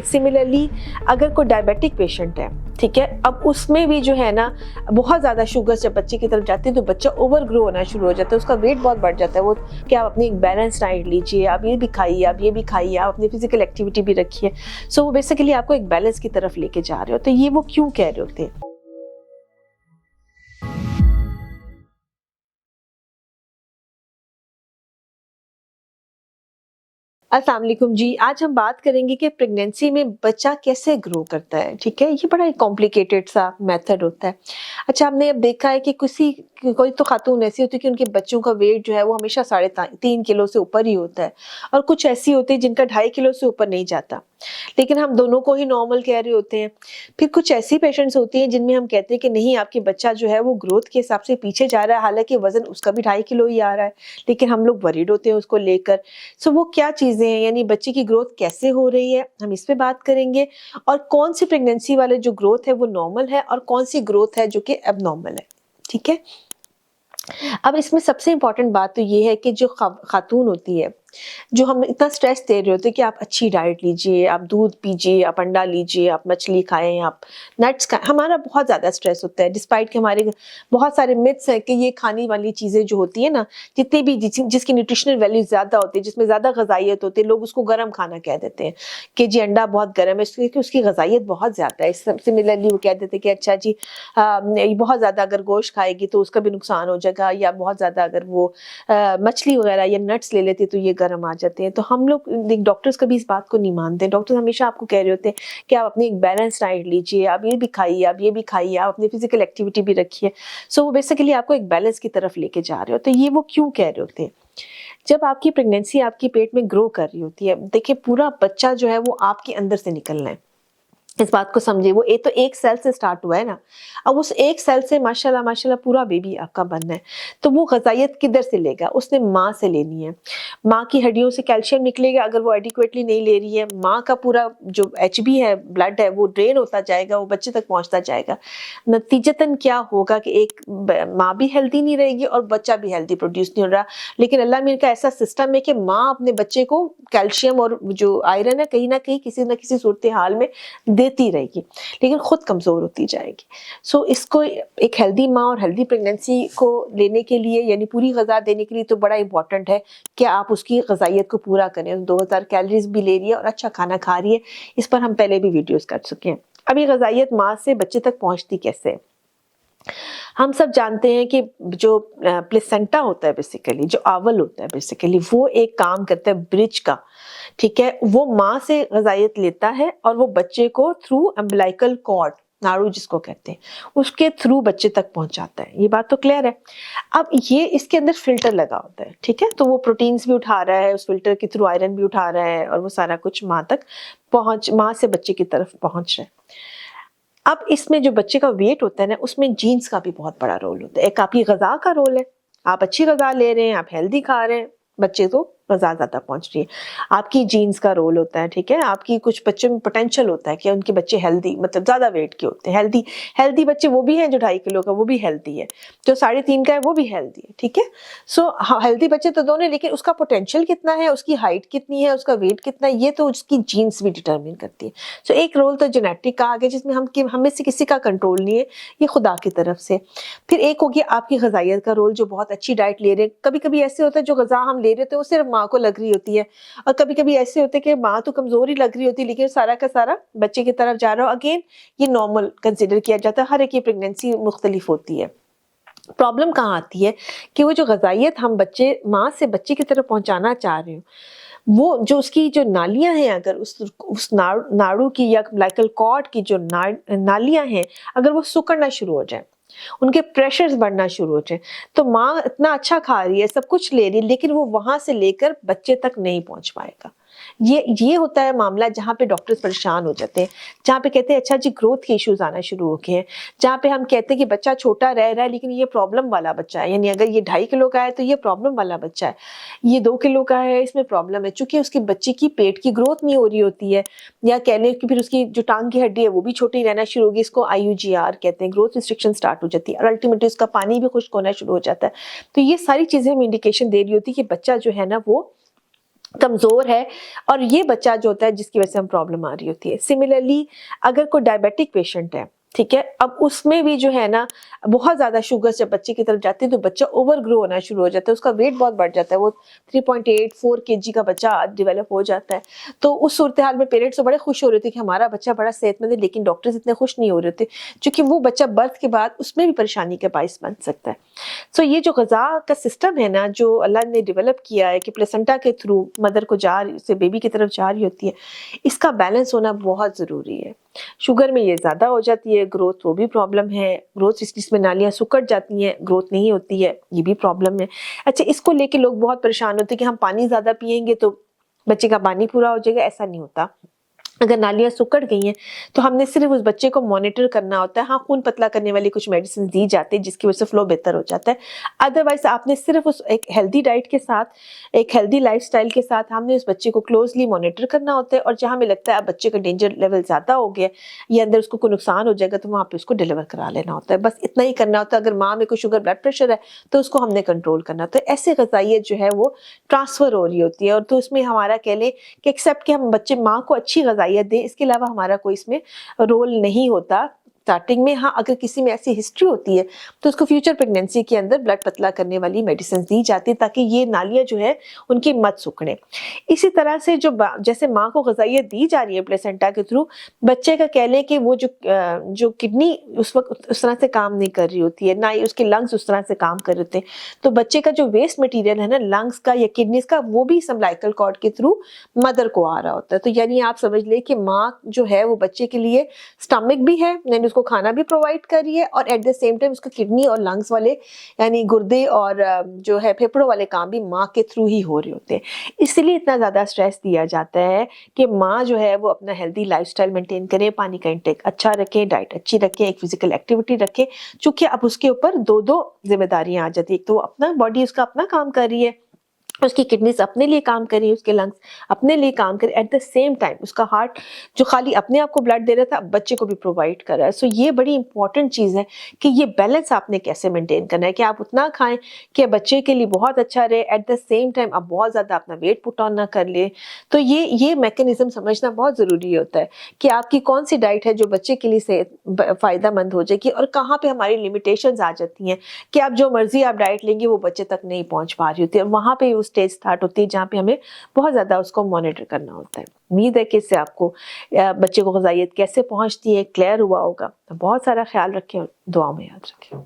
Similarly अगर कोई diabetic patient है, ठीक है, अब उसमें भी जो है ना बहुत ज़्यादा शुगर जब बच्चे की तरफ जाती है तो बच्चा ओवर ग्रो होना शुरू हो जाता है, उसका वेट बहुत बढ़ जाता है। वो कि आप अपनी एक बैलेंस डाइट लीजिए, आप ये भी खाइए, आप ये भी खाइए, आप अपनी फिजिकल एक्टिविटी भी रखिए। सो वो बेसिकली आपको एक बैलेंस की तरफ लेके जा रहे हो। तो ये वो क्यों कह रहे होते हैं। अस्सलाम वालेकुम जी, आज हम बात करेंगे कि प्रेगनेंसी में बच्चा कैसे ग्रो करता है, ठीक है। ये बड़ा एक कॉम्प्लिकेटेड सा मेथड होता है। अच्छा, हमने अब देखा है कि कोई तो खातून ऐसी होती है कि उनके बच्चों का वेट जो है वो हमेशा 3.5 किलो से ऊपर ही होता है, और कुछ ऐसी होती है जिनका 2.5 किलो से ऊपर नहीं जाता, लेकिन हम दोनों को ही नॉर्मल कह रहे होते हैं। फिर कुछ ऐसी पेशेंट्स होती हैं जिनमें हम कहते हैं कि नहीं, आपके बच्चा जो है वो ग्रोथ के हिसाब से पीछे जा रहा है, हालांकि वजन उसका भी 2.5 किलो ही आ रहा है, लेकिन हम लोग वरीड होते हैं उसको लेकर। सो वो क्या चीजें हैं, यानी बच्चे की ग्रोथ कैसे हो रही है, हम इस पे बात करेंगे। और कौन सी प्रेगनेंसी वाले जो ग्रोथ है वो नॉर्मल है और कौन सी ग्रोथ है जो कि एबनॉर्मल है, ठीक है। अब इसमें सबसे इंपॉर्टेंट बात तो ये है कि जो खातून होती है, जो हम इतना स्ट्रेस दे रहे होते हैं कि आप अच्छी डाइट लीजिए, आप दूध पीजिए, आप अंडा लीजिए, आप मछली खाएं, आप नट्स खाएं, हमारा बहुत ज़्यादा स्ट्रेस होता है, डिस्पाइट कि हमारे बहुत सारे मिथ्स हैं कि ये खाने वाली चीज़ें जो होती है ना, जितनी भी जिसकी न्यूट्रिशनल वैल्यू ज़्यादा होती है, जिसमें ज़्यादा गजाइत होती है, लोग उसको गर्म खाना कह देते हैं कि जी अंडा बहुत गर्म है, इसलिए कि उसकी गजाइत बहुत ज़्यादा है। सिमिलरली वो कह देते हैं कि अच्छा जी बहुत ज़्यादा अगर गोश्त खाएगी तो उसका भी नुकसान हो जाएगा, या बहुत ज़्यादा अगर वो मछली वगैरह या नट्स ले लेती है तो ये गर्म आ जाते हैं। तो हम लोग डॉक्टर्स कभी इस बात को नहीं मानते। डॉक्टर्स हमेशा आपको कह रहे होते हैं कि आप अपनी एक बैलेंस डाइट लीजिए, आप ये भी खाइए, आप ये भी खाइए, आप अपनी फिजिकल एक्टिविटी भी रखिए। सो वो बेसिकली आपको एक बैलेंस की तरफ लेके जा रहे हो। तो ये वो क्यों कह रहे होते हैं। जब आपकी प्रेगनेंसी आपकी पेट में ग्रो कर रही होती है, देखिए पूरा बच्चा जो है वो आपके अंदर से निकलना है, इस बात को समझिए। वो तो एक सेल से स्टार्ट हुआ है ना, अब उस एक सेल से माशाल्लाह माशाल्लाह पूरा बेबी आपका बनना है। तो वो ग़िज़ाइयत किधर से लेगा, उसने माँ से लेनी है। माँ की हड्डियों से कैल्शियम निकलेगा, अगर वो एडिक्वेटली नहीं ले रही है, माँ का पूरा जो एचबी है, ब्लड है, वो ड्रेन होता जाएगा, वो बच्चे तक पहुंचता जाएगा। नतीजतन क्या होगा कि एक माँ भी हेल्दी नहीं रहेगी और बच्चा भी हेल्दी प्रोड्यूस नहीं हो रहा। लेकिन अल्लाह मीर का ऐसा सिस्टम है कि माँ अपने बच्चे को कैल्शियम और जो आयरन है कहीं ना कहीं किसी न किसी सूरत हाल में देती रहेगी, लेकिन खुद कमजोर होती जाएगी। सो इसको एक हेल्दी माँ और हेल्दी प्रेगनेंसी को लेने के लिए, यानी पूरी गज़ा देने के लिए, तो बड़ा इंपॉर्टेंट है कि आप उसकी ग़िज़ाइयत को पूरा करें। 2000 कैलोरीज भी ले रही है और अच्छा खाना खा रही है, इस पर हम पहले भी वीडियोस कर चुके हैं। अभी ग़िज़ाइयत माँ से बच्चे तक पहुंचती कैसे। हम सब जानते हैं कि जो प्लेसेंटा होता है, बेसिकली जो आवल होता है, बेसिकली वो एक काम करता है ब्रिज का, ठीक है। वो माँ से ग़िज़ाइयत लेता है और वो बच्चे को थ्रू अम्बिलिकल कॉर्ड, नाड़ू जिसको कहते हैं, उसके थ्रू बच्चे तक पहुंचाता है। ये बात तो क्लियर है। अब ये इसके अंदर फिल्टर लगा होता है, ठीक है, तो वो प्रोटीन्स भी उठा रहा है, उस फिल्टर के थ्रू आयरन भी उठा रहा है, और वो सारा कुछ माँ से बच्चे की तरफ पहुंच रहा है। अब इसमें जो बच्चे का वेट होता है ना, उसमें जीन्स का भी बहुत बड़ा रोल होता है। एक आपकी ग़िज़ा का रोल है, आप अच्छी ग़िज़ा ले रहे हैं, आप हेल्दी खा रहे हैं, बच्चे को ग़िज़ा ज़्यादा पहुंच रही है। आपकी जीन्स का रोल होता है, ठीक है। आपकी कुछ बच्चों में पोटेंशियल होता है कि उनके बच्चे हेल्दी, मतलब ज़्यादा वेट के होते हैं। हेल्दी बच्चे वो भी हैं जो 2.5 किलो का, वो भी हेल्दी है, जो 3.5 का है वो भी हेल्दी है, ठीक है। सो हेल्दी बच्चे तो दोनों, लेकिन उसका पोटेंशियल कितना है, उसकी हाइट कितनी है, उसका वेट कितना है, ये तो उसकी जीन्स भी डिटरमिन करती है। सो एक रोल तो जेनेटिक का आ गया, जिसमें हमें से किसी का कंट्रोल नहीं है, ये खुदा की तरफ से। फिर एक हो गया आपकी ग़िज़ाइयत का रोल, जो बहुत अच्छी डाइट ले रहे हैं। कभी कभी ऐसे होता है जो ग़िज़ा हम ले रहे होते हैं वो सिर्फ माँ को लग रही होती है, और कभी कभी ऐसे होते हैं कि माँ तो कमजोर ही लग रही होती है, लेकिन सारा का सारा बच्चे की तरफ जा रहा हो। अगेन ये नॉर्मल कंसिडर किया जाता है, हर एक की प्रेगनेंसी मुख्तलिफ होती है। प्रॉब्लम कहाँ आती है कि वो जो ग़िज़ाइयत हम माँ से बच्चे की तरफ पहुंचाना चाह रहे हो, वो जो उसकी जो नालियां हैं, अगर उस नाड़ू की या अम्बिलिकल कॉर्ड की जो नालियां हैं, अगर वो सिकुड़ना शुरू हो जाए, उनके प्रेशर्स बढ़ना शुरू हो जाए, तो माँ इतना अच्छा खा रही है, सब कुछ ले रही है, लेकिन वो वहां से लेकर बच्चे तक नहीं पहुंच पाएगा। ये होता है मामला जहाँ पे डॉक्टर्स परेशान हो जाते हैं, जहाँ पे कहते हैं अच्छा जी ग्रोथ के इश्यूज आना शुरू हो गए हैं, जहाँ पे हम कहते हैं कि बच्चा छोटा रह रहा है लेकिन ये प्रॉब्लम वाला बच्चा है, यानी अगर ये 2.5 किलो का है तो ये प्रॉब्लम वाला बच्चा है, ये 2 किलो का है इसमें प्रॉब्लम है, चूंकि उसकी बच्चे की पेट की ग्रोथ नहीं हो रही होती है, या कह लें कि फिर उसकी जो टांग की हड्डी है वो भी छोटी रहना शुरू होगी, इसको IUGR कहते हैं, ग्रोथ रिस्ट्रिक्शन स्टार्ट हो जाती है, और अल्टीमेटली उसका पानी भी खुश्क होना शुरू हो जाता है। तो ये सारी चीजें हमें इंडिकेशन दे रही होती है कि बच्चा जो है ना वो کمزور ہے، اور یہ بچہ جو ہوتا ہے جس کی وجہ سے ہم پرابلم آ رہی ہوتی ہے۔ سملرلی اگر کوئی ڈائبیٹک پیشنٹ ہے، ٹھیک ہے، اب اس میں بھی جو ہے نا بہت زیادہ شوگر جب بچے کی طرف جاتی ہے تو بچہ اوور گرو ہونا شروع ہو جاتا ہے، اس کا ویٹ بہت بڑھ جاتا ہے، وہ 3.84 kg کا بچہ ڈیولپ ہو جاتا ہے۔ تو اس صورتحال میں پیرنٹس تو بڑے خوش ہو رہے تھے کہ ہمارا بچہ بڑا صحت مند ہے، لیکن ڈاکٹرز اتنے خوش نہیں ہو رہے تھے کیونکہ وہ بچہ برتھ کے بعد اس میں بھی پریشانی کا باعث بن سکتا ہے۔ سو یہ جو غذا کا سسٹم ہے نا جو اللہ نے ڈیولپ کیا ہے کہ پلیسنٹا کے تھرو مدر کو سے بیبی کی طرف جا رہی ہوتی ہے، اس کا بیلنس ہونا بہت ضروری ہے۔ شوگر میں یہ زیادہ ہو جاتی ہے، گروتھ وہ بھی پرابلم ہے، گروتھ جس میں نالیاں سکڑ جاتی ہیں، گروتھ نہیں ہوتی ہے، یہ بھی پرابلم ہے۔ اچھا، اس کو لے کے لوگ بہت پریشان ہوتے ہیں کہ ہم پانی زیادہ پیئیں گے تو بچے کا پانی پورا ہو جائے گا، ایسا نہیں ہوتا۔ اگر نالیاں سکڑ گئی ہیں تو ہم نے صرف اس بچے کو مانیٹر کرنا ہوتا ہے۔ ہاں، خون پتلا کرنے والی کچھ میڈیسن دی جاتی ہے جس کی وجہ سے فلو بہتر ہو جاتا ہے، ادروائز آپ نے صرف اس ایک ہیلدی ڈائٹ کے ساتھ، ایک ہیلدی لائف سٹائل کے ساتھ ہم نے اس بچے کو کلوزلی مانیٹر کرنا ہوتا ہے، اور جہاں ہمیں لگتا ہے اب بچے کا ڈینجر لیول زیادہ ہو گیا یا اندر اس کو کوئی نقصان ہو جائے گا تو وہاں پہ اس کو ڈیلیور کرا لینا ہوتا ہے، بس اتنا ہی کرنا ہوتا ہے۔ اگر ماں میں کوئی شوگر بلڈ پریشر ہے تو اس کو ہم نے کنٹرول کرنا ہوتا ہے۔ ایسے غذائیت جو ہے وہ ٹرانسفر ہو رہی ہوتی ہے، اور تو اس میں ہمارا کہہ لیں کہ ایکسیپٹ کہ ہم بچے ماں کو اچھی غذائیت دیں، اس کے علاوہ ہمارا کوئی اس میں رول نہیں ہوتا اسٹارٹنگ میں۔ ہاں، اگر کسی میں ایسی ہسٹری ہوتی ہے تو اس کو فیوچر پریگنینسی کے اندر بلڈ پتلا کرنے والی میڈیسن دی جاتی ہے تاکہ یہ نالیاں جو ہے ان کی مت سکڑیں۔ اسی طرح سے جیسے ماں کو غذائیت دی جا رہی ہے پلیسنٹا کے تھرو، بچے کا کہہ لیں کہ وہ جو کڈنی اس وقت اس طرح سے کام نہیں کر رہی ہوتی ہے، نہ ہی اس کے لنگس اس طرح سے کام کر رہے ہوتے ہیں، تو بچے کا جو ویسٹ مٹیریل ہے نا لنگس کا یا کڈنیز کا، وہ بھی سمبلائکل کارڈ کے تھرو مدر کو آ رہا ہوتا ہے۔ تو یعنی آپ سمجھ لیں کہ ماں جو ہے وہ بچے کے لیے سٹمک بھی ہے، یعنی اس کو کھانا بھی پرووائڈ کر رہی ہے، اور ایٹ دا سیم ٹائم اس کا کڈنی اور لنگس والے یعنی گردے اور جو ہے پھیپھڑوں والے کام بھی ماں کے تھرو ہی ہو رہے ہوتے ہیں۔ اس لیے اتنا زیادہ سٹریس دیا جاتا ہے کہ ماں جو ہے وہ اپنا ہیلدی لائف سٹائل مینٹین کرے، پانی کا انٹیک اچھا رکھے، ڈائٹ اچھی رکھے، ایک فزیکل ایکٹیویٹی رکھے، چونکہ اب اس کے اوپر دو ذمہ داریاں آ جاتی ہیں۔ ایک تو وہ اپنا باڈی اس کا اپنا کام کر رہی ہے، اس کی کڈنیز اپنے لیے کام کر رہی ہے، اس کے لنگس اپنے لیے کام کر رہے، ایٹ دا سیم ٹائم اس کا ہارٹ جو خالی اپنے آپ کو بلڈ دے رہا تھا بچے کو بھی پرووائڈ کر رہا ہے۔ سو یہ بڑی امپورٹنٹ چیز ہے کہ یہ بیلنس آپ نے کیسے مینٹین کرنا ہے کہ آپ اتنا کھائیں کہ بچے کے لیے بہت اچھا رہے، ایٹ دا سیم ٹائم آپ بہت زیادہ اپنا ویٹ پٹ آن نہ کر لیں۔ تو یہ میکینزم سمجھنا بہت ضروری ہوتا ہے کہ آپ کی کون سی ڈائٹ ہے جو بچے کے لیے فائدہ مند ہو جائے گی، اور کہاں پہ ہماری لمیٹیشنز آ جاتی ہیں کہ آپ جو مرضی آپ ڈائٹ لیں گے وہ بچے تک نہیں پہنچ پا رہی ہوتی ہے، وہاں پہ اسٹیج سٹارٹ ہوتی ہے جہاں پہ ہمیں بہت زیادہ اس کو مانیٹر کرنا ہوتا ہے۔ امید ہے کہ اس سے آپ کو بچے کو غذائیت کیسے پہنچتی ہے کلیئر ہوا ہوگا۔ بہت سارا خیال رکھیں اور دعاؤں میں یاد رکھیں۔